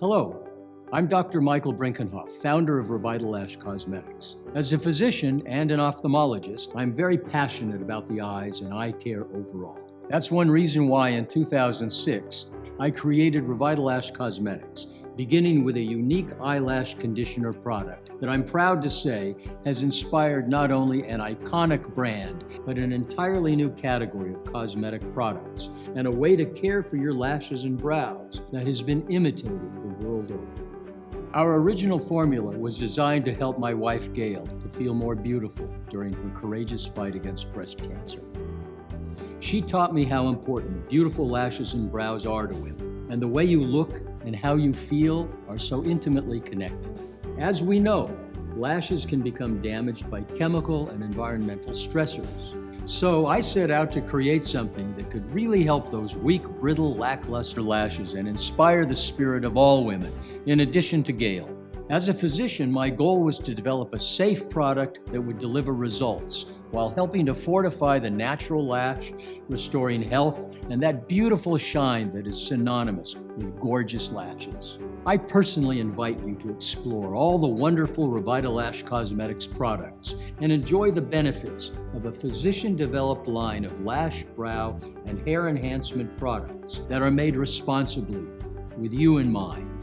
Hello, I'm Dr. Michael Brinkenhoff, founder of RevitaLash Cosmetics. As a physician and an ophthalmologist, I'm very passionate about the eyes and eye care overall. That's one reason why in 2006, I created RevitaLash Cosmetics, beginning with a unique eyelash conditioner product that I'm proud to say has inspired not only an iconic brand, but an entirely new category of cosmetic products and a way to care for your lashes and brows that has been imitated the world over. Our original formula was designed to help my wife Gayle to feel more beautiful during her courageous fight against breast cancer. She taught me how important beautiful lashes and brows are to women, and the way you look and how you feel are so intimately connected. As we know, lashes can become damaged by chemical and environmental stressors. So I set out to create something that could really help those weak, brittle, lackluster lashes and inspire the spirit of all women, in addition to Gayle. As a physician, my goal was to develop a safe product that would deliver results while helping to fortify the natural lash, restoring health, and that beautiful shine that is synonymous with gorgeous lashes. I personally invite you to explore all the wonderful RevitaLash Cosmetics products and enjoy the benefits of a physician-developed line of lash, brow, and hair enhancement products that are made responsibly with you in mind.